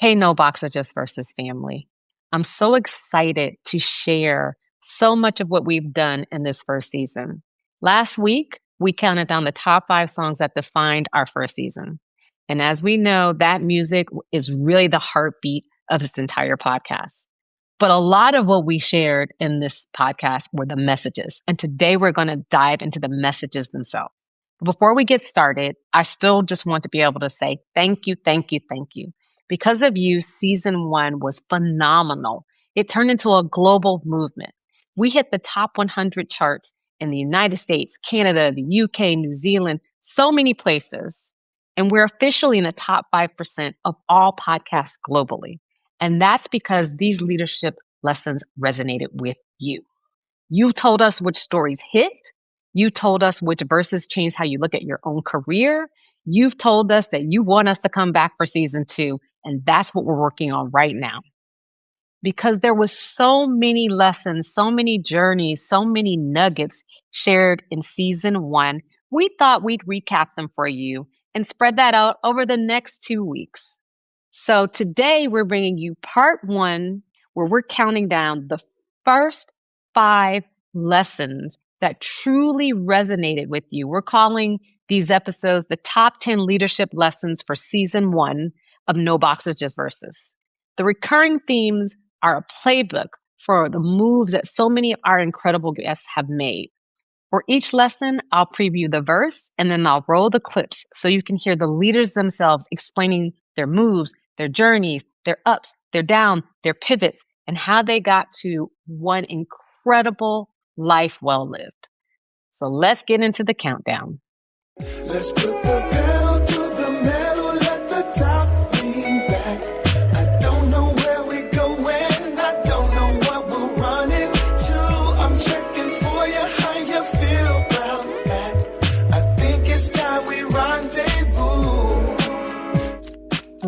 Hey, No Boxer Just Versus family. I'm so excited to share so much of what we've done in this first season. Last week, we counted down the top 5 songs that defined our first season. And as we know, that music is really the heartbeat of this entire podcast. But a lot of what we shared in this podcast were the messages. And today we're going to dive into the messages themselves. Before we get started, I still just want to be able to say thank you, thank you, thank you. Because of you, season 1 was phenomenal. It turned into a global movement. We hit the top 100 charts in the United States, Canada, the UK, New Zealand, so many places. And we're officially in the top 5% of all podcasts globally. And that's because these leadership lessons resonated with you. You told us which stories hit. You told us which verses changed how you look at your own career. You've told us that you want us to come back for season 2. And that's what we're working on right now. Because there was so many lessons, so many journeys, so many nuggets shared in season 1, we thought we'd recap them for you and spread that out over the next 2 weeks. So today we're bringing you part 1, where we're counting down the first 5 lessons that truly resonated with you. We're calling these episodes the top 10 leadership lessons for season 1 of No Boxes Just Verses. The recurring themes are a playbook for the moves that so many of our incredible guests have made. For each lesson, I'll preview the verse and then I'll roll the clips so you can hear the leaders themselves explaining their moves, their journeys, their ups, their downs, their pivots, and how they got to one incredible life well lived. So let's get into the countdown. Let's put the pedal to the metal, let the top lean back. I don't know where we're going, I don't know what we're running to. I'm checking for you, how you feel about that. I think it's time we rendezvous.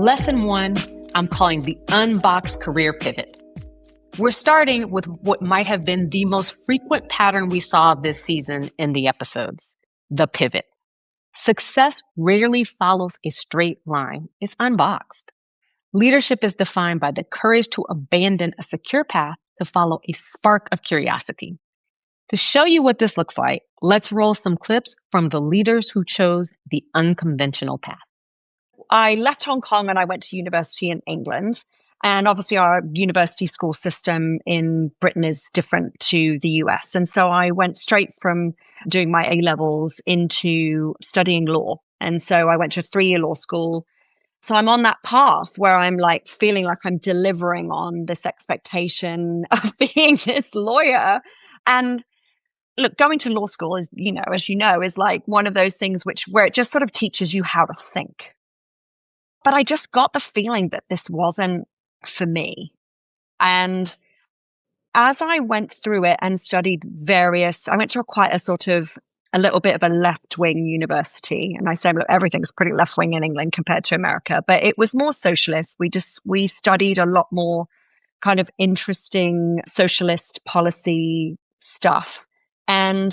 Lesson 1, I'm calling the Unboxed Career Pivot. We're starting with what might have been the most frequent pattern we saw this season in the episodes, the pivot. Success rarely follows a straight line. It's unboxed. Leadership is defined by the courage to abandon a secure path to follow a spark of curiosity. To show you what this looks like, let's roll some clips from the leaders who chose the unconventional path. I left Hong Kong and I went to university in England. And obviously our university school system in Britain is different to the US. And so I went straight from doing my A-levels into studying law. And so I went to a 3-year law school. So I'm on that path where I'm like feeling like I'm delivering on this expectation of being this lawyer. And look, going to law school is, as you know, is like one of those things where it just sort of teaches you how to think. But I just got the feeling that this wasn't for me. And as I went through it and studied I went to a little bit of a left-wing university. And I say, look, everything's pretty left-wing in England compared to America, but it was more socialist. We studied a lot more kind of interesting socialist policy stuff. And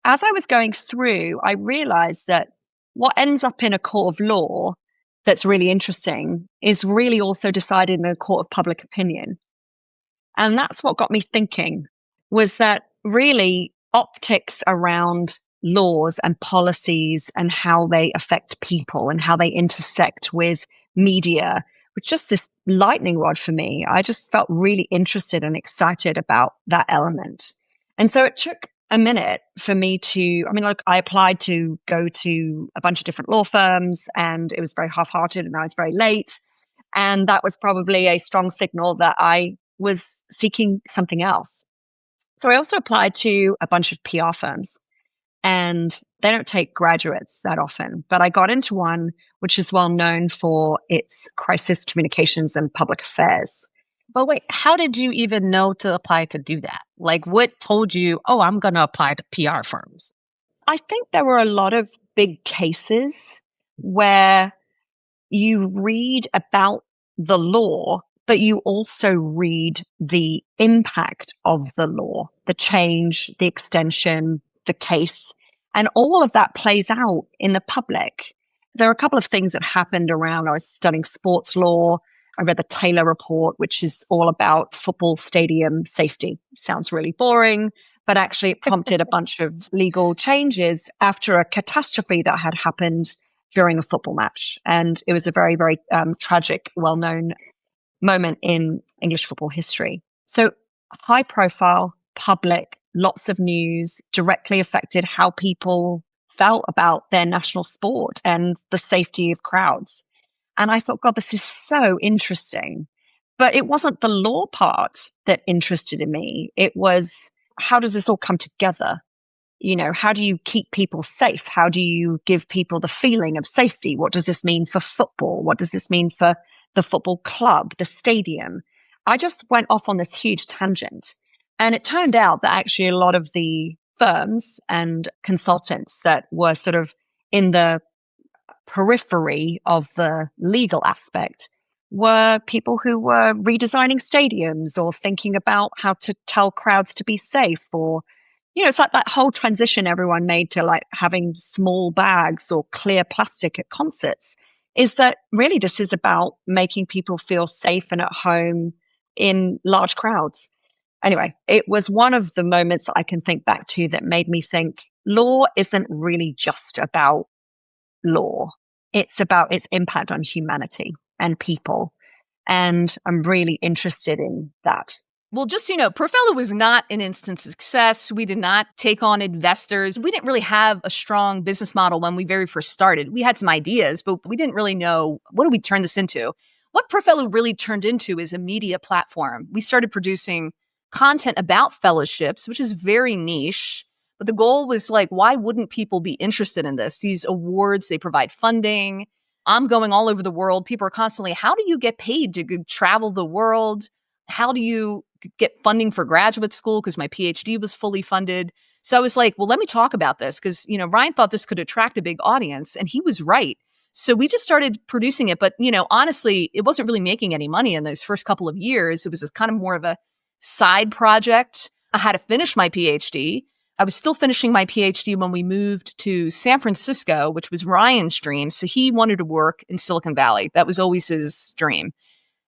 as I was going through, I realized that what ends up in a court of law that's really interesting is really also decided in a court of public opinion. And that's what got me thinking, was that really optics around laws and policies and how they affect people and how they intersect with media was just this lightning rod for me. I just felt really interested and excited about that element. And so it took a minute for me I applied to go to a bunch of different law firms and it was very half-hearted and I was very late. And that was probably a strong signal that I was seeking something else. So I also applied to a bunch of PR firms and they don't take graduates that often, but I got into one which is well known for its crisis communications and public affairs. But wait, how did you even know to apply to do that? Like, what told you, oh, I'm going to apply to PR firms? I think there were a lot of big cases where you read about the law, but you also read the impact of the law, the change, the extension, the case, and all of that plays out in the public. There are a couple of things that happened around, I was studying sports law. I read the Taylor Report, which is all about football stadium safety. Sounds really boring, but actually it prompted a bunch of legal changes after a catastrophe that had happened during a football match. And it was a very, very tragic, well-known moment in English football history. So high profile, public, lots of news, directly affected how people felt about their national sport and the safety of crowds. And I thought, God, this is so interesting. But it wasn't the law part that interested in me. It was, how does this all come together? You know, how do you keep people safe? How do you give people the feeling of safety? What does this mean for football? What does this mean for the football club, the stadium? I just went off on this huge tangent. And it turned out that actually a lot of the firms and consultants that were sort of in the periphery of the legal aspect were people who were redesigning stadiums or thinking about how to tell crowds to be safe, or, you know, it's like that whole transition everyone made to like having small bags or clear plastic at concerts. Is that really this is about making people feel safe and at home in large crowds. Anyway, it was one of the moments that I can think back to that made me think law isn't really just about law. It's about its impact on humanity and people. And I'm really interested in that. Well, just so you know, ProFellow was not an instant success. We did not take on investors. We didn't really have a strong business model when we very first started. We had some ideas, but we didn't really know, what do we turn this into? What ProFellow really turned into is a media platform. We started producing content about fellowships, which is very niche. But the goal was like, why wouldn't people be interested in this? These awards, they provide funding. I'm going all over the world. People are constantly, how do you get paid to travel the world? How do you get funding for graduate school? Because my PhD was fully funded. So I was like, well, let me talk about this. Because, you know, Ryan thought this could attract a big audience, and he was right. So we just started producing it. But, you know, honestly, it wasn't really making any money in those first couple of years. It was kind of more of a side project. I had to finish my PhD. I was still finishing my PhD when we moved to San Francisco, which was Ryan's dream. So he wanted to work in Silicon Valley. That was always his dream.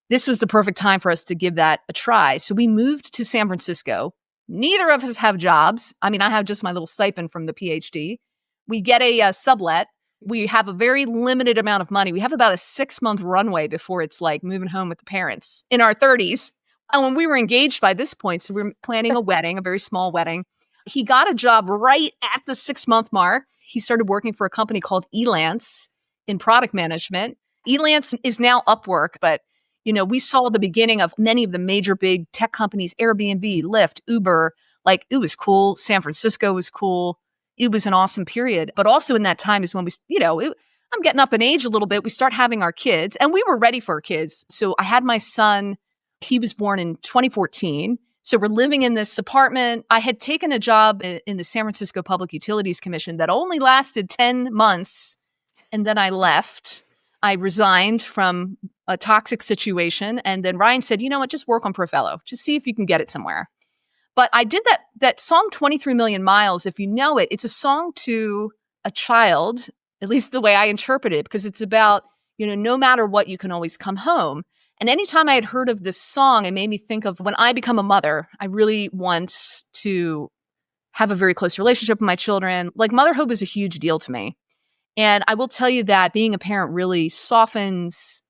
This was the perfect time for us to give that a try. So we moved to San Francisco. Neither of us have jobs. I mean, I have just my little stipend from the PhD. We get a sublet. We have a very limited amount of money. We have about a 6-month runway before it's like moving home with the parents in our 30s. And when we were engaged by this point, so we were planning a wedding, a very small wedding. He got a job right at the 6-month mark. He started working for a company called Elance in product management. Elance is now Upwork, but you know, we saw the beginning of many of the major big tech companies, Airbnb, Lyft, Uber. Like, it was cool. San Francisco was cool. It was an awesome period. But also in that time is when we, you know, I'm getting up in age a little bit. We start having our kids, and we were ready for our kids. So I had my son. He was born in 2014. So we're living in this apartment. I had taken a job in the San Francisco Public Utilities Commission that only lasted 10 months. And then I left. I resigned from a toxic situation. And then Ryan said, you know what, just work on ProFellow. Just see if you can get it somewhere. But I did that song 23 Million Miles. If you know it, it's a song to a child, at least the way I interpret it, because it's about, you know, no matter what, you can always come home. And anytime I had heard of this song, it made me think of when I become a mother, I really want to have a very close relationship with my children. Like, motherhood was a huge deal to me. And I will tell you that being a parent really softens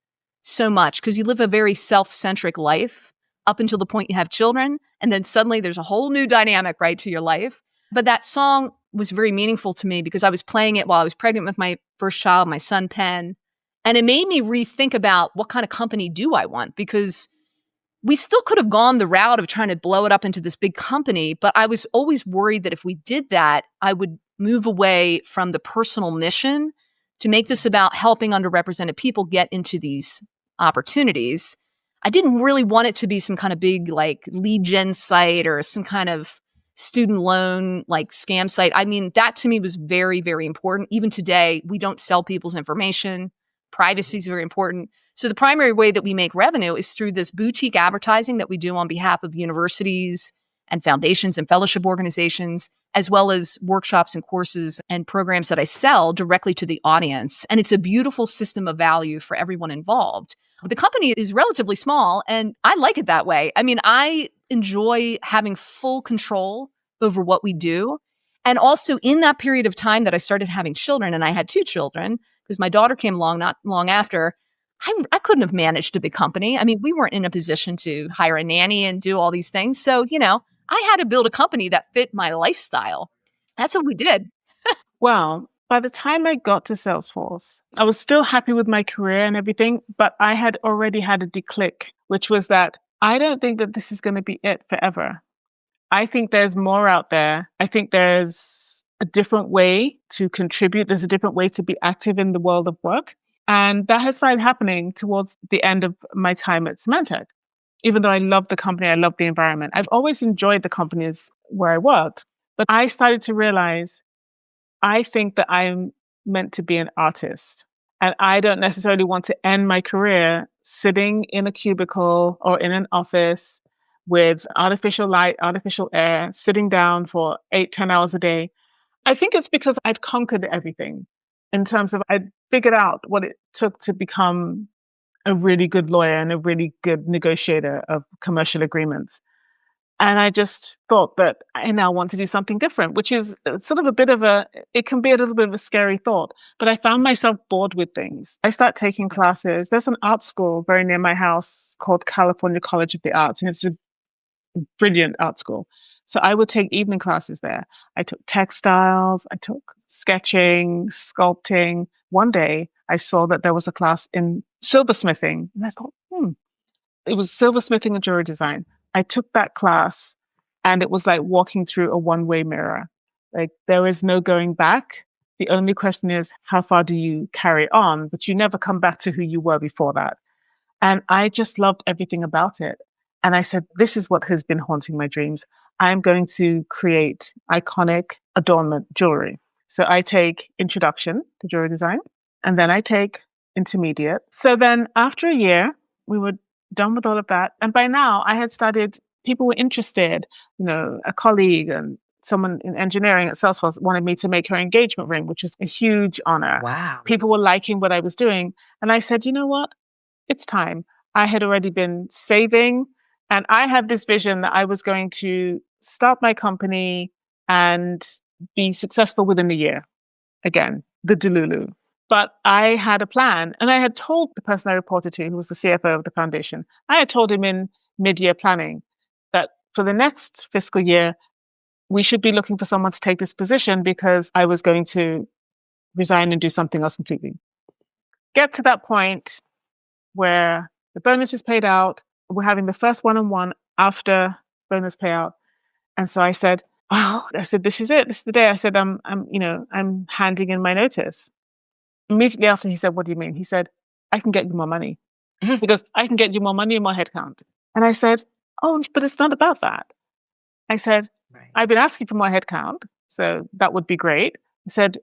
so much, because you live a very self-centric life up until the point you have children. And then suddenly there's a whole new dynamic, right, to your life. But that song was very meaningful to me because I was playing it while I was pregnant with my first child, my son, Penn. And it made me rethink about what kind of company do I want, because we still could have gone the route of trying to blow it up into this big company. But I was always worried that if we did that, I would move away from the personal mission to make this about helping underrepresented people get into these opportunities. I didn't really want it to be some kind of big like lead gen site or some kind of student loan like scam site. I mean, that to me was very, very important. Even today, we don't sell people's information. Privacy is very important. So the primary way that we make revenue is through this boutique advertising that we do on behalf of universities and foundations and fellowship organizations, as well as workshops and courses and programs that I sell directly to the audience. And it's a beautiful system of value for everyone involved. The company is relatively small, and I like it that way. I mean, I enjoy having full control over what we do. And also in that period of time that I started having children, and I had 2 children, because my daughter came along not long after, I couldn't have managed a big company. I mean, we weren't in a position to hire a nanny and do all these things. So, I had to build a company that fit my lifestyle. That's what we did. Well, by the time I got to Salesforce, I was still happy with my career and everything, but I had already had a declick, which was that I don't think that this is going to be it forever. I think there's more out there. I think there's a different way to contribute. There's a different way to be active in the world of work. And that has started happening towards the end of my time at Symantec. Even though I love the company, I love the environment. I've always enjoyed the companies where I worked. But I started to realize I think that I'm meant to be an artist. And I don't necessarily want to end my career sitting in a cubicle or in an office with artificial light, artificial air, sitting down for 8-10 hours a day. I think it's because I've conquered everything in terms of I figured out what it took to become a really good lawyer and a really good negotiator of commercial agreements. And I just thought that I now want to do something different, which is sort of it can be a little bit of a scary thought. But I found myself bored with things. I start taking classes. There's an art school very near my house called California College of the Arts, and it's a brilliant art school. So I would take evening classes there. I took textiles, I took sketching, sculpting. One day I saw that there was a class in silversmithing, and I thought, it was silversmithing and jewelry design. I took that class and it was like walking through a one-way mirror. Like there is no going back. The only question is, how far do you carry on? But you never come back to who you were before that. And I just loved everything about it. And I said, this is what has been haunting my dreams. I'm going to create iconic adornment jewelry. So I take introduction to jewelry design, and then I take intermediate. So then after a year, we were done with all of that. And by now I had started, people were interested, a colleague and someone in engineering at Salesforce wanted me to make her engagement ring, which was a huge honor. Wow. People were liking what I was doing. And I said, you know what? It's time. I had already been saving. And I had this vision that I was going to start my company and be successful within a year. Again, the Delulu. But I had a plan, and I had told the person I reported to, who was the CFO of the foundation, I had told him in mid-year planning that for the next fiscal year, we should be looking for someone to take this position because I was going to resign and do something else completely. Get to that point where the bonus is paid out. We're having the first one-on-one after bonus payout. And so I said, this is it. This is the day. I said, I'm handing in my notice. Immediately after, he said, what do you mean? He said, I can get you more money because I can get you more money and more headcount. And I said, oh, but it's not about that. I said, right. I've been asking for more headcount, so that would be great. I said,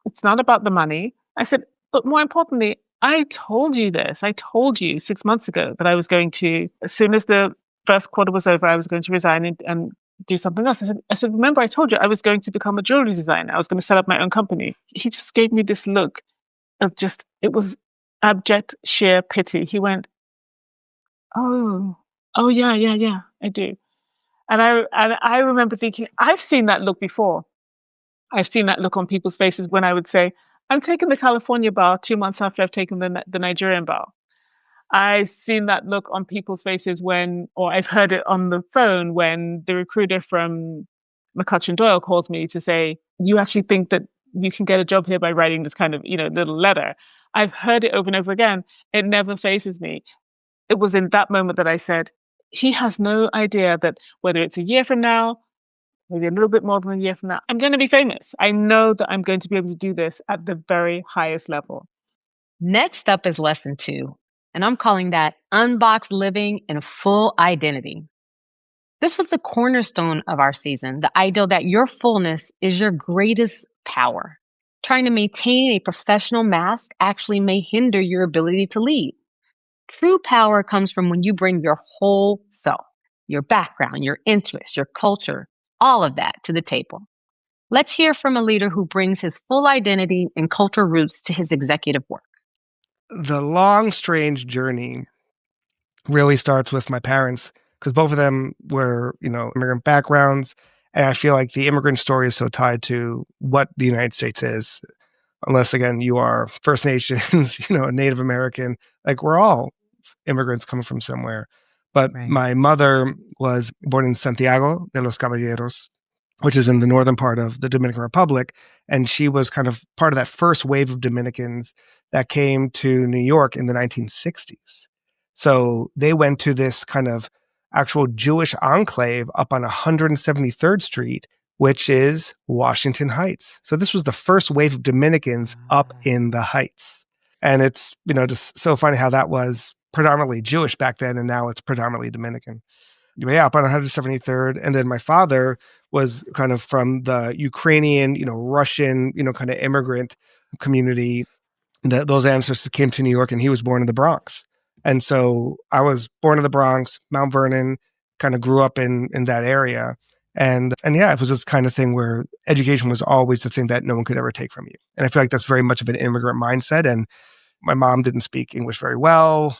it's not about the money. I said, but more importantly, I told you this. I told you 6 months ago that I was going to, as soon as the first quarter was over, I was going to resign and do something else. I said, remember, I told you I was going to become a jewelry designer. I was going to set up my own company. He just gave me this look of it was abject, sheer pity. He went, oh, yeah, I do. And I remember thinking, I've seen that look before. I've seen that look on people's faces when I would say, I'm taking the California bar 2 months after I've taken the Nigerian bar. I've seen that look on people's faces or I've heard it on the phone when the recruiter from McCullough Doyle calls me to say, you actually think that you can get a job here by writing this kind of, little letter. I've heard it over and over again. It never faces me. It was in that moment that I said, he has no idea that whether it's a year from now, maybe a little bit more than a year from now, I'm going to be famous. I know that I'm going to be able to do this at the very highest level. Next up is lesson 2, and I'm calling that Unboxed Living in Full Identity. This was the cornerstone of our season, the idea that your fullness is your greatest power. Trying to maintain a professional mask actually may hinder your ability to lead. True power comes from when you bring your whole self. your background, your interests, your culture, all of that to the table. Let's hear from a leader who brings his full identity and cultural roots to his executive work. The long, strange journey really starts with my parents, because both of them were, immigrant backgrounds. And I feel like the immigrant story is so tied to what the United States is. Unless, again, you are First Nations, Native American, like we're all immigrants coming from somewhere. But Right. My mother was born in Santiago de los Caballeros, which is in the northern part of the Dominican Republic. And she was kind of part of that first wave of Dominicans that came to New York in the 1960s. So they went to this kind of actual Jewish enclave up on 173rd Street, which is Washington Heights. So this was the first wave of Dominicans up in the Heights. And it's, just so funny how that was predominantly Jewish back then, and now it's predominantly Dominican. Yeah, up on 173rd. And then my father was kind of from the Ukrainian, Russian, kind of immigrant community. Those ancestors came to New York, and he was born in the Bronx. And so I was born in the Bronx, Mount Vernon, kind of grew up in that area. And yeah, it was this kind of thing where education was always the thing that no one could ever take from you. And I feel like that's very much of an immigrant mindset. And my mom didn't speak English very well.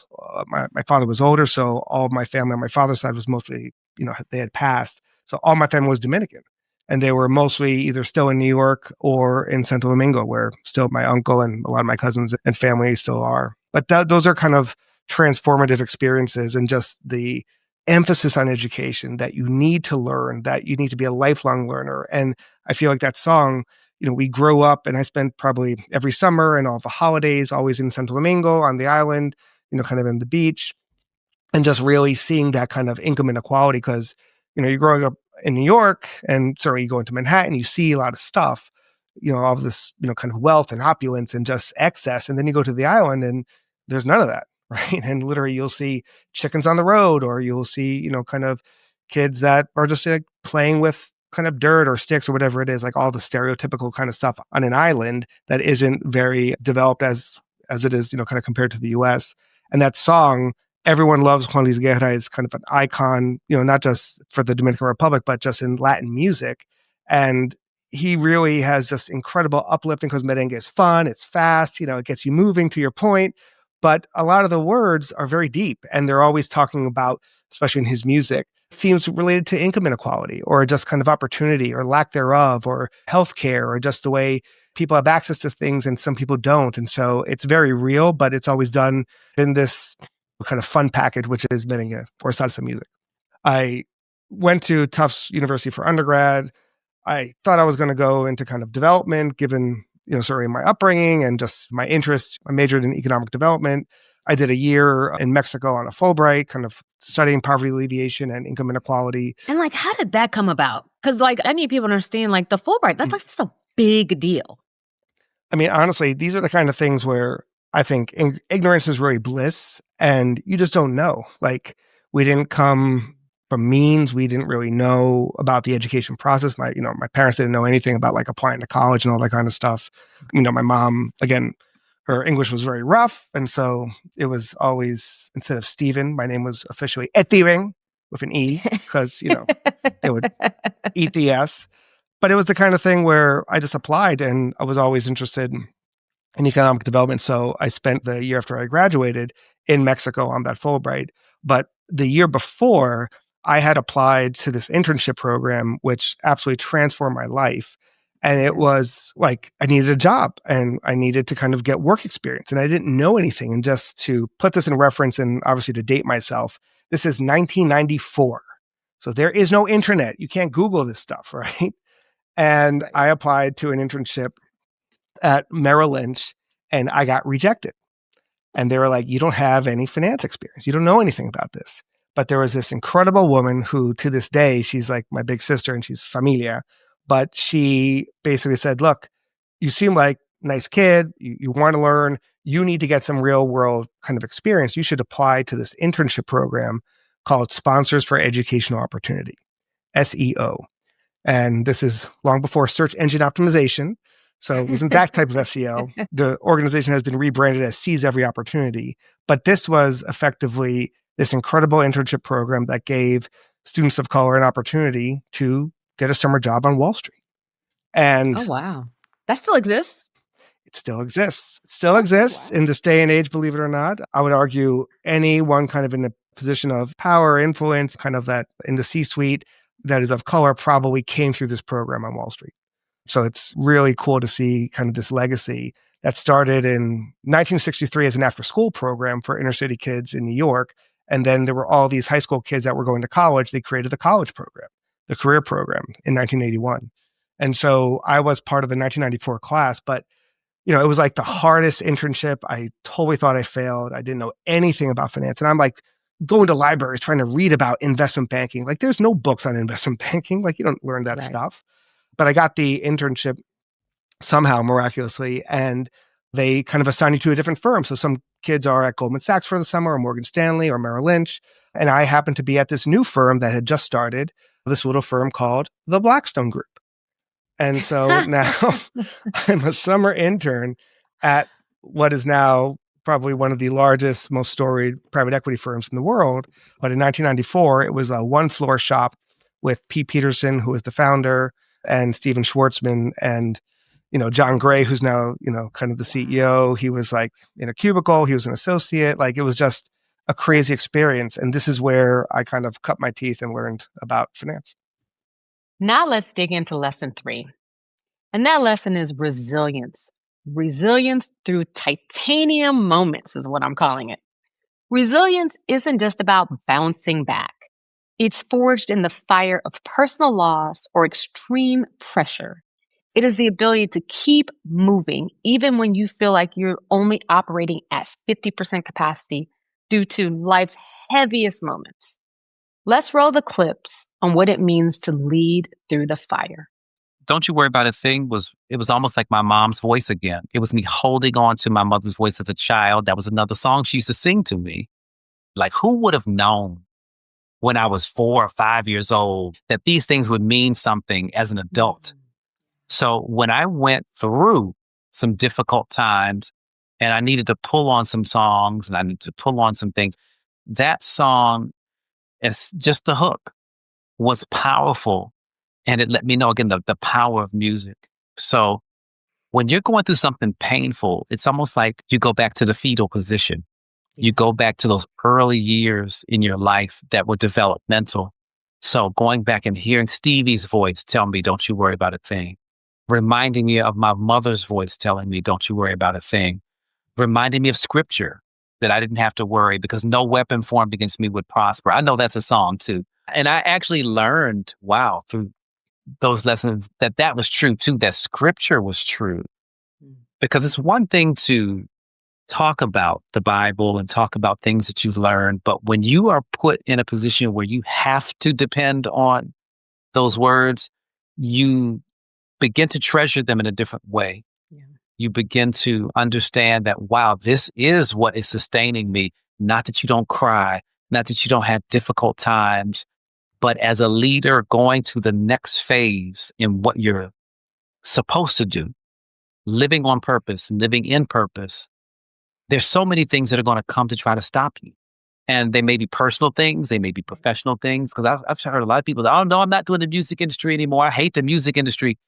My father was older, so all of my family on my father's side was mostly, they had passed. So all my family was Dominican. And they were mostly either still in New York or in Santo Domingo, where still my uncle and a lot of my cousins and family still are. But those are kind of transformative experiences, and just the emphasis on education, that you need to learn, that you need to be a lifelong learner. And I feel like that song, we grow up, and I spent probably every summer and all the holidays always in Santo Domingo on the island, kind of in the beach, and just really seeing that kind of income inequality. Because, you're growing up in New York, and certainly you go into Manhattan, you see a lot of stuff, all of this, kind of wealth and opulence and just excess. And then you go to the island and there's none of that. Right. And literally you'll see chickens on the road, or you'll see, kind of kids that are just like playing with kind of dirt or sticks or whatever it is, like all the stereotypical kind of stuff on an island that isn't very developed as it is, kind of compared to the US. And that song, everyone loves Juan Luis Guerra, is kind of an icon, not just for the Dominican Republic, but just in Latin music. And he really has this incredible uplifting, because merengue is fun, it's fast, it gets you moving, to your point. But a lot of the words are very deep, and they're always talking about, especially in his music, themes related to income inequality, or just kind of opportunity or lack thereof, or healthcare, or just the way people have access to things and some people don't. And so it's very real, but it's always done in this kind of fun package, which is merengue or salsa music. I went to Tufts University for undergrad. I thought I was going to go into kind of development, given certainly my upbringing and just my interest. I majored in economic development. I did a year in Mexico on a Fulbright, kind of studying poverty alleviation and income inequality. And how did that come about? Because I need people to understand, the Fulbright, that's a big deal. I mean, honestly, these are the kind of things where I think ignorance is really bliss, and you just don't know. We didn't come from means. We didn't really know about the education process. My parents didn't know anything about applying to college and all that kind of stuff. My mom, again, her English was very rough. And so it was always, instead of Stephen, my name was officially Etiven with an E, because, they would eat the S. But it was the kind of thing where I just applied, and I was always interested in economic development. So I spent the year after I graduated in Mexico on that Fulbright. But the year before, I had applied to this internship program, which absolutely transformed my life. And it was I needed a job, and I needed to kind of get work experience, and I didn't know anything. And just to put this in reference, and obviously to date myself, this is 1994. So there is no internet. You can't Google this stuff, right? And I applied to an internship at Merrill Lynch, and I got rejected. And they were like, you don't have any finance experience. You don't know anything about this. But there was this incredible woman who, to this day, she's like my big sister, and she's familia. But she basically said, look, you seem like a nice kid. You want to learn. You need to get some real world kind of experience. You should apply to this internship program called Sponsors for Educational Opportunity, SEO. And this is long before search engine optimization. So it wasn't that type of SEO. The organization has been rebranded as Seize Every Opportunity. But this was effectively this incredible internship program that gave students of color an opportunity to get a summer job on Wall Street. And Oh, wow. That still exists. it still exists. It still exists in this day and age, believe it or not. I would argue anyone kind of in a position of power, influence, kind of that in the C-suite that is of color probably came through this program on Wall Street. So it's really cool to see kind of this legacy that started in 1963 as an after-school program for inner city kids in New York. And then there were all these high school kids that were going to college. They created the college program, the career program in 1981. And so I was part of the 1994 class, but it was like the hardest internship. I totally thought I failed. I didn't know anything about finance. And I'm like going to libraries trying to read about investment banking. Like there's no books on investment banking. Like you don't learn that stuff. But I got the internship somehow miraculously, and they kind of assign you to a different firm. So some kids are at Goldman Sachs for the summer or Morgan Stanley or Merrill Lynch. And I happened to be at this new firm that had just started, this little firm called the Blackstone Group. And so now I'm a summer intern at what is now probably one of the largest, most storied private equity firms in the world. But in 1994, it was a one-floor shop with Pete Peterson, who was the founder, and Steven Schwartzman, and John Gray, who's now kind of the CEO. He was like in a cubicle. He was an associate. Like it was just a crazy experience. And this is where I kind of cut my teeth and learned about finance. Now let's dig into lesson 3. And that lesson is resilience. Resilience through titanium moments is what I'm calling it. Resilience isn't just about bouncing back. It's forged in the fire of personal loss or extreme pressure. It is the ability to keep moving even when you feel like you're only operating at 50% capacity due to life's heaviest moments. Let's roll the clips on what it means to lead through the fire. Don't You Worry About a Thing it was almost like my mom's voice again. It was me holding on to my mother's voice as a child. That was another song she used to sing to me. Like, who would have known when I was 4 or 5 years old that these things would mean something as an adult? So when I went through some difficult times and I needed to pull on some songs and I needed to pull on some things, that song, it's just the hook, was powerful. And it let me know, again, the power of music. So when you're going through something painful, it's almost like you go back to the fetal position. You go back to those early years in your life that were developmental. So going back and hearing Stevie's voice tell me, don't you worry about a thing. Reminding me of my mother's voice telling me, don't you worry about a thing. Reminding me of scripture that I didn't have to worry because no weapon formed against me would prosper. I know that's a song too. And I actually learned, through those lessons that was true too, that scripture was true. Because it's one thing to talk about the Bible and talk about things that you've learned, but when you are put in a position where you have to depend on those words, you begin to treasure them in a different way. You begin to understand that, this is what is sustaining me. Not that you don't cry, not that you don't have difficult times, but as a leader going to the next phase in what you're supposed to do, living on purpose, living in purpose, there's so many things that are going to come to try to stop you. And they may be personal things, they may be professional things, because I've heard a lot of people that, oh no, I'm not doing the music industry anymore. I hate the music industry.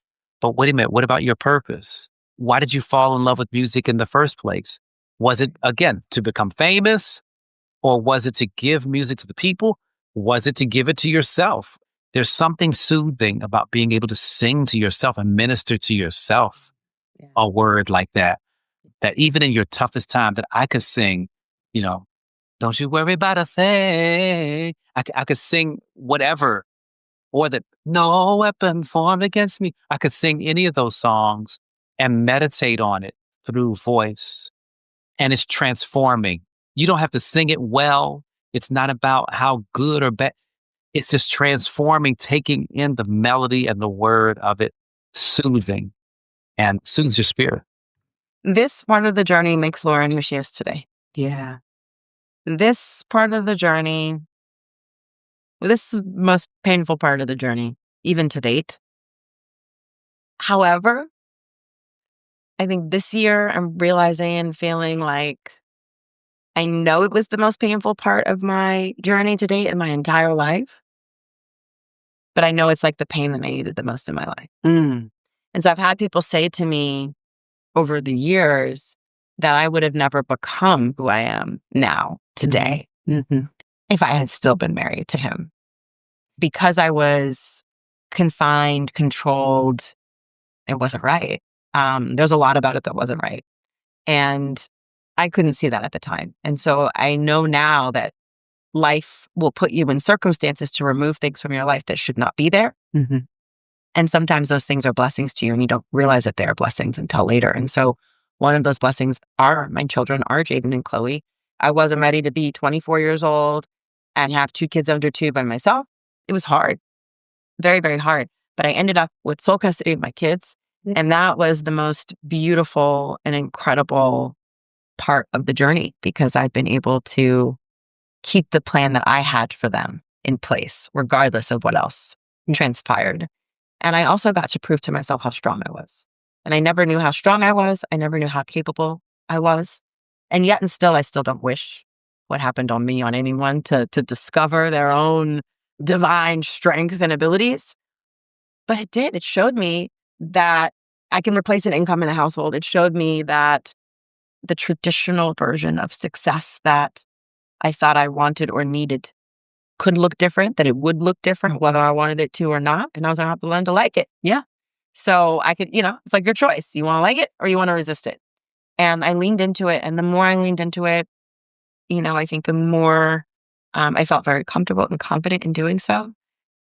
But wait a minute, what about your purpose? Why did you fall in love with music in the first place? Was it, again, to become famous? Or was it to give music to the people? Was it to give it to yourself? There's something soothing about being able to sing to yourself and minister to yourself a word like that even in your toughest time that I could sing, don't you worry about a thing. I could sing whatever, or that no weapon formed against me. I could sing any of those songs and meditate on it through voice. And it's transforming. You don't have to sing it well. It's not about how good or bad. It's just transforming, taking in the melody and the word of it, soothing, and soothes your spirit. This part of the journey makes Lauren who she is today. Yeah. This part of the journey, this is the most painful part of the journey, even to date. However, I think this year I'm realizing and feeling like I know it was the most painful part of my journey to date in my entire life. but I know it's like the pain that I needed the most in my life. And so I've had people say to me over the years that I would have never become who I am now, today, if I had still been married to him. Because I was confined, controlled, it wasn't right. There's a lot about it that wasn't right. And I couldn't see that at the time. And so I know now that life will put you in circumstances to remove things from your life that should not be there. And sometimes those things are blessings to you and you don't realize that they are blessings until later. And so one of those blessings are my children are Jaden and Chloe. I wasn't ready to be 24 years old and have 2 kids under 2 by myself. It was hard, very, very hard. But I ended up with sole custody of my kids. And that was the most beautiful and incredible part of the journey because I've been able to keep the plan that I had for them in place, regardless of what else transpired. And I also got to prove to myself how strong I was. And I never knew how strong I was. I never knew how capable I was. And yet and still, I still don't wish what happened on me on anyone to discover their own divine strength and abilities. But it did. It showed me that I can replace an income in a household. It showed me that the traditional version of success that I thought I wanted or needed could look different, that it would look different, whether I wanted it to or not. And I was going to have to learn to like it. Yeah. So I could, it's like your choice. You want to like it or you want to resist it. And I leaned into it. And the more I leaned into it, I think the more I felt very comfortable and confident in doing so.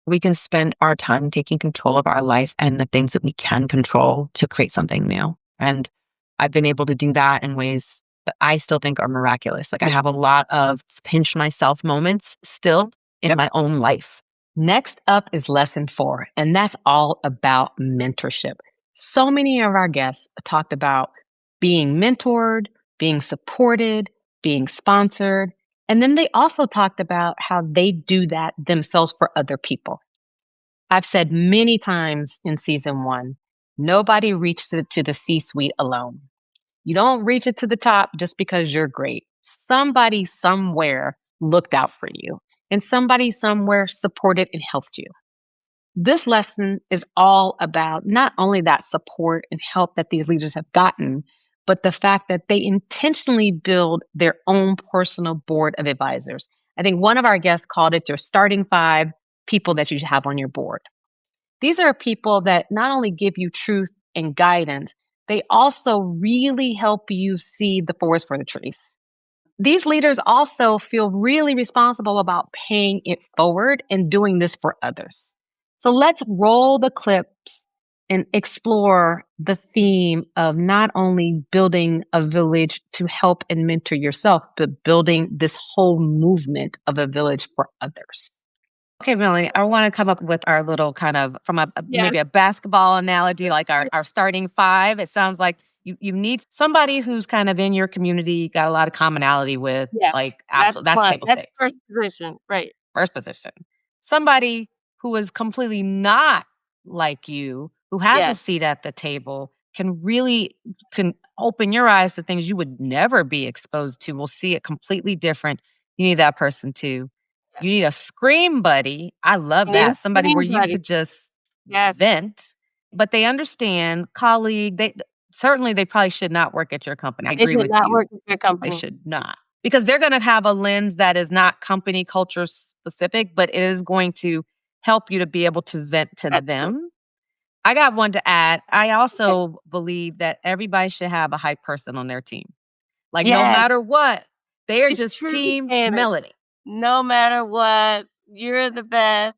We can spend our time taking control of our life and the things that we can control to create something new. And I've been able to do that in ways that I still think are miraculous. Like I have a lot of pinch myself moments still in my own life. Next up is lesson 4, and that's all about mentorship. So many of our guests talked about being mentored, being supported, being sponsored, and then they also talked about how they do that themselves for other people. I've said many times in season 1, nobody reaches it to the C-suite alone. You don't reach it to the top just because you're great. Somebody somewhere looked out for you, and somebody somewhere supported and helped you. This lesson is all about not only that support and help that these leaders have gotten, but the fact that they intentionally build their own personal board of advisors. I think one of our guests called it your starting 5 people that you should have on your board. These are people that not only give you truth and guidance, they also really help you see the forest for the trees. These leaders also feel really responsible about paying it forward and doing this for others. So let's roll the clips and explore the theme of not only building a village to help and mentor yourself, but building this whole movement of a village for others. Okay, Melonie, I want to come up with our little kind of, from maybe a basketball analogy, like our starting 5. It sounds like you need somebody who's kind of in your community, you got a lot of commonality with, like, absolutely, that's table stakes. That's first position, right. First position. Somebody who is completely not like you, who has a seat at the table, can open your eyes to things you would never be exposed to. Will see it completely different. You need that person too. You need a scream buddy. I love that. Somebody where you could just vent, but they understand. Colleague, they probably should not work at your company. I agree with you. They should not work at your company. They should not. Because they're going to have a lens that is not company culture specific, but it is going to help you to be able to vent to them. Cool. I got one to add. I also believe that everybody should have a hype person on their team. Like no matter what, they are just team Melonie. No matter what, you're the best.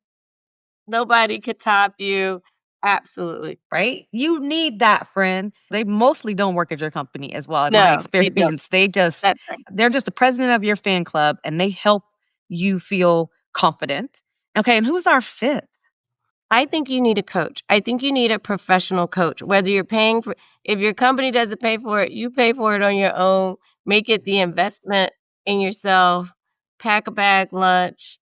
Nobody could top you. Absolutely. Right? You need that friend. They mostly don't work at your company as well. In my experience, they're just the president of your fan club and they help you feel confident. Okay, and who's our 5th? I think you need a coach. I think you need a professional coach. Whether you're paying for, if your company doesn't pay for it, you pay for it on your own. Make it the investment in yourself. Pack a bag lunch,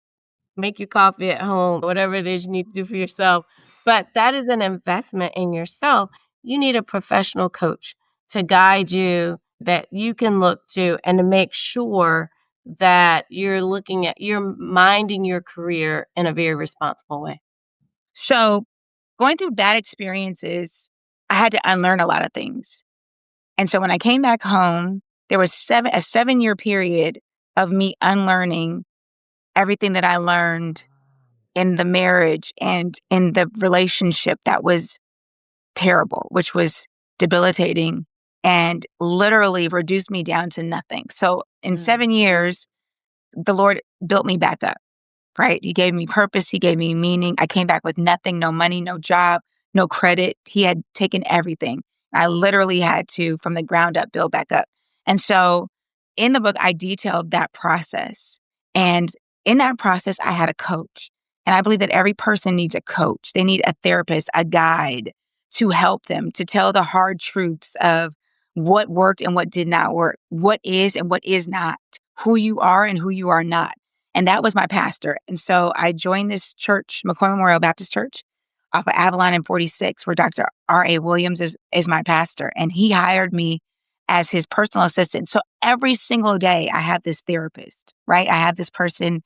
make your coffee at home, whatever it is you need to do for yourself. But that is an investment in yourself. You need a professional coach to guide you that you can look to and to make sure that you're minding your career in a very responsible way. So going through bad experiences, I had to unlearn a lot of things. And so when I came back home, there was a 7-year period of me unlearning everything that I learned in the marriage and in the relationship that was terrible, which was debilitating and literally reduced me down to nothing. So in 7 years, the Lord built me back up, right? He gave me purpose. He gave me meaning. I came back with nothing, no money, no job, no credit. He had taken everything. I literally had to, from the ground up, build back up. And so in the book, I detailed that process. And in that process, I had a coach. And I believe that every person needs a coach. They need a therapist, a guide to help them, to tell the hard truths of what worked and what did not work, what is and what is not, who you are and who you are not. And that was my pastor. And so I joined this church, McCoy Memorial Baptist Church, off of Avalon and 46, where Dr. R.A. Williams is my pastor. And he hired me as his personal assistant. So every single day I have this therapist, right? I have this person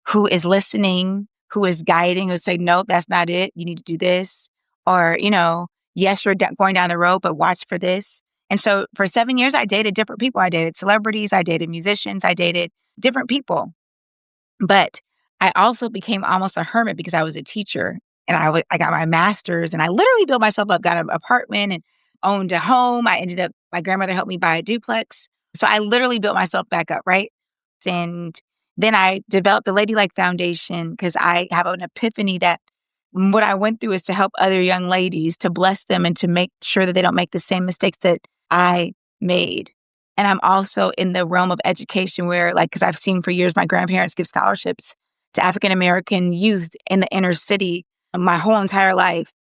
who is listening, who is guiding, who say, no, that's not it. You need to do this. Or, yes, you're going down the road, but watch for this. And so for 7 years, I dated different people. I dated celebrities. I dated musicians. I dated different people. But I also became almost a hermit because I was a teacher and I got my master's and I literally built myself up, got an apartment and owned a home. My grandmother helped me buy a duplex. So I literally built myself back up, right? And then I developed the Ladylike Foundation because I have an epiphany that what I went through is to help other young ladies, to bless them and to make sure that they don't make the same mistakes that I made. And I'm also in the realm of education where, because I've seen for years, my grandparents give scholarships to African-American youth in the inner city my whole entire life.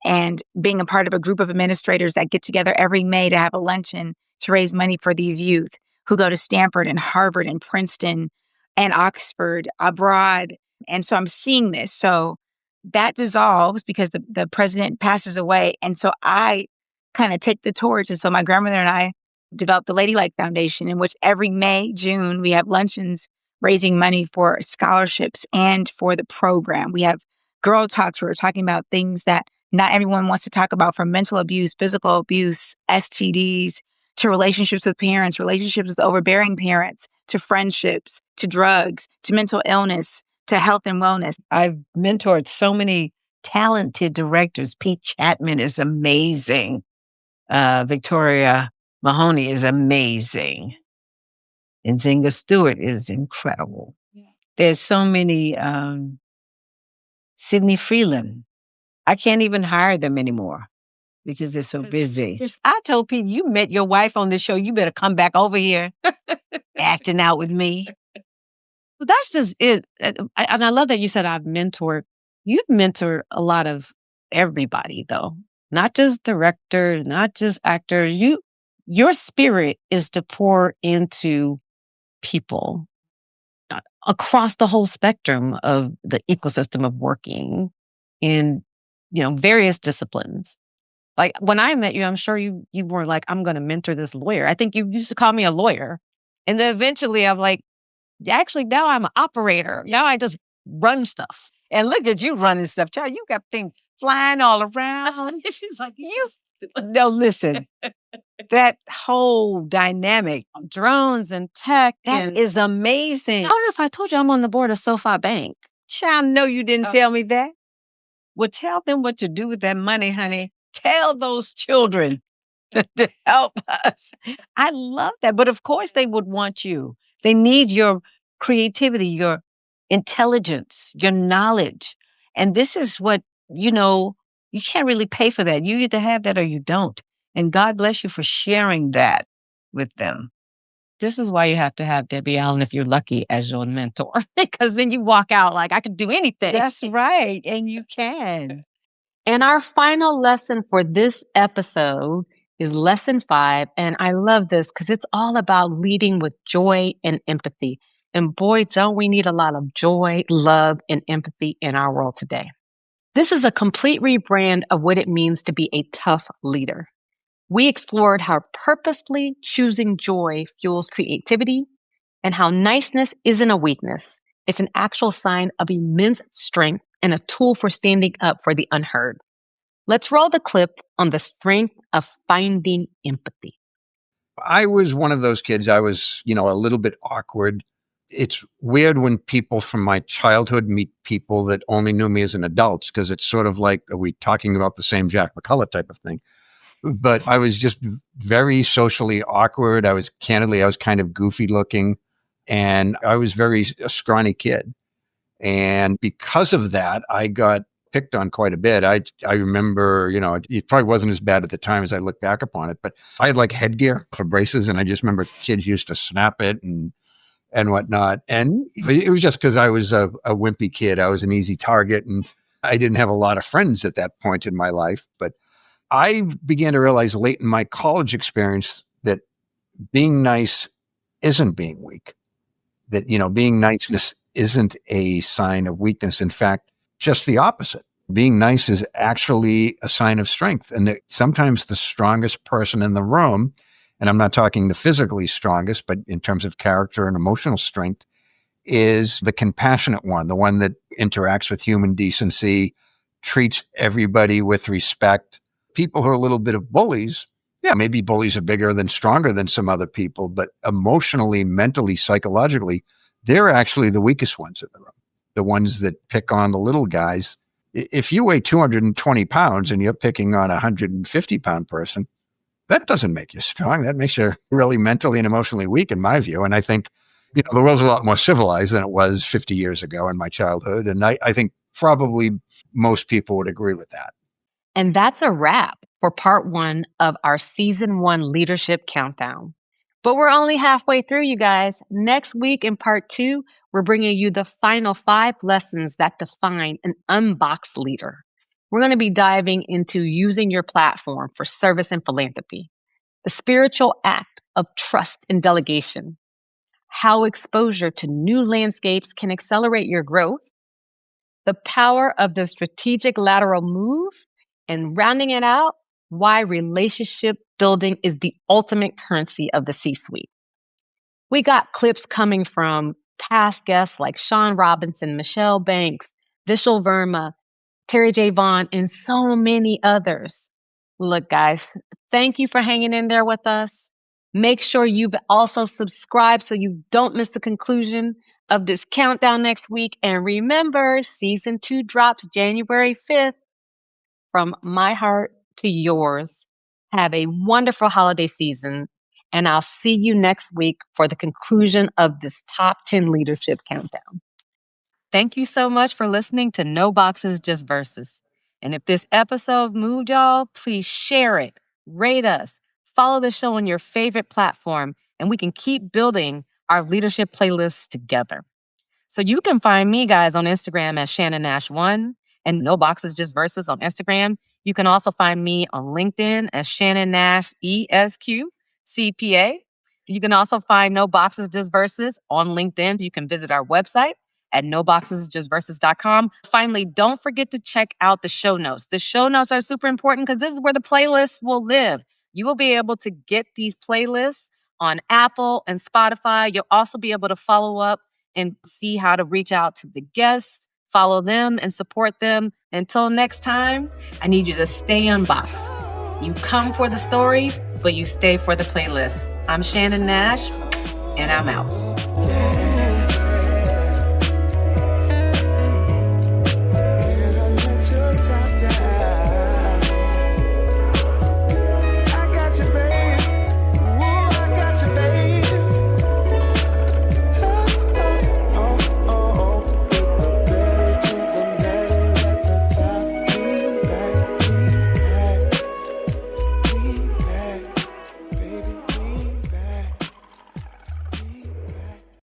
And being a part of a group of administrators that get together every May to have a luncheon to raise money for these youth who go to Stanford and Harvard and Princeton and Oxford abroad. And so I'm seeing this. So that dissolves because the president passes away. And so I kind of take the torch. And so my grandmother and I developed the Ladylike Foundation, in which every May, June, we have luncheons raising money for scholarships and for the program. We have girl talks where we're talking about things that not everyone wants to talk about, from mental abuse, physical abuse, STDs, to relationships with parents, relationships with overbearing parents, to friendships, to drugs, to mental illness, to health and wellness. I've mentored so many talented directors. Pete Chapman is amazing. Victoria Mahoney is amazing. And Zinga Stewart is incredible. Yeah. There's so many, Sydney Freeland. I can't even hire them anymore because they're so busy. I told Pete, you met your wife on this show. You better come back over here acting out with me. Well, that's just it. And I love that you said I've mentored. You've mentored a lot of everybody, though. Not just director, not just actor. Your spirit is to pour into people across the whole spectrum of the ecosystem of working in, various disciplines. Like when I met you, I'm sure you were like, I'm going to mentor this lawyer. I think you used to call me a lawyer. And then eventually I'm like, actually, now I'm an operator. Now I just run stuff. And look at you running stuff. Child, you got things flying all around. She's like, No, listen. That whole dynamic, drones and tech. that is amazing. I don't know if I told you I'm on the board of SoFi Bank. Child, no, you didn't tell me that. Well, tell them what to do with that money, honey. Tell those children to help us. I love that. But of course they would want you. They need your creativity, your intelligence, your knowledge. And this is what, you can't really pay for that. You either have that or you don't. And God bless you for sharing that with them. This is why you have to have Debbie Allen, if you're lucky, as your mentor. Because then you walk out like, I could do anything. That's right. And you can. And our final lesson for this episode is lesson 5. And I love this because it's all about leading with joy and empathy. And boy, don't we need a lot of joy, love, and empathy in our world today. This is a complete rebrand of what it means to be a tough leader. We explored how purposefully choosing joy fuels creativity and how niceness isn't a weakness. It's an actual sign of immense strength and a tool for standing up for the unheard. Let's roll the clip on the strength of finding empathy. I was one of those kids. I was, a little bit awkward. It's weird when people from my childhood meet people that only knew me as an adult, because it's sort of like, are we talking about the same Jack McCullough type of thing? But I was just very socially awkward. I was kind of goofy looking, and I was a scrawny kid. And because of that, I got picked on quite a bit. I remember, it probably wasn't as bad at the time as I look back upon it, but I had like headgear for braces, and I just remember kids used to snap it and whatnot. And it was just because I was a wimpy kid. I was an easy target, and I didn't have a lot of friends at that point in my life. But I began to realize late in my college experience that being nice isn't being weak, that, being niceness isn't a sign of weakness. In fact, just the opposite. Being nice is actually a sign of strength. And that sometimes the strongest person in the room, and I'm not talking the physically strongest, but in terms of character and emotional strength, is the compassionate one, the one that interacts with human decency, treats everybody with respect. People who are a little bit of bullies, maybe bullies are bigger than stronger than some other people, but emotionally, mentally, psychologically, they're actually the weakest ones in the room. The ones that pick on the little guys. If you weigh 220 pounds and you're picking on a 150-pound person, that doesn't make you strong. That makes you really mentally and emotionally weak, in my view. And I think, the world's a lot more civilized than it was 50 years ago in my childhood. And I think probably most people would agree with that. And that's a wrap for part 1 of our season 1 leadership countdown. But we're only halfway through, you guys. Next week in part 2, we're bringing you the final 5 lessons that define an unboxed leader. We're going to be diving into using your platform for service and philanthropy, the spiritual act of trust and delegation, how exposure to new landscapes can accelerate your growth, the power of the strategic lateral move, and rounding it out, why relationship building is the ultimate currency of the C-suite. We got clips coming from past guests like Sean Robinson, Michelle Banks, Vishal Verma, Terry J. Vaughn, and so many others. Look, guys, thank you for hanging in there with us. Make sure you've also subscribed so you don't miss the conclusion of this countdown next week. And remember, season 2 drops January 5th. From my heart to yours, have a wonderful holiday season, and I'll see you next week for the conclusion of this top 10 leadership countdown. Thank you so much for listening to No Boxes, Just Verses. And if this episode moved y'all, please share it, rate us, follow the show on your favorite platform, and we can keep building our leadership playlists together. So you can find me, guys, on Instagram as Shannon Nash 1 and No Boxes, Just Verses on Instagram. You can also find me on LinkedIn as Shannon Nash ESQ CPA. You can also find No Boxes, Just Verses on LinkedIn. You can visit our website at noboxesjustverses.com. Finally, don't forget to check out the show notes. The show notes are super important because this is where the playlists will live. You will be able to get these playlists on Apple and Spotify. You'll also be able to follow up and see how to reach out to the guests, follow them, and support them. Until next time, I need you to stay unboxed. You come for the stories, but you stay for the playlists. I'm Shannon Nash, and I'm out.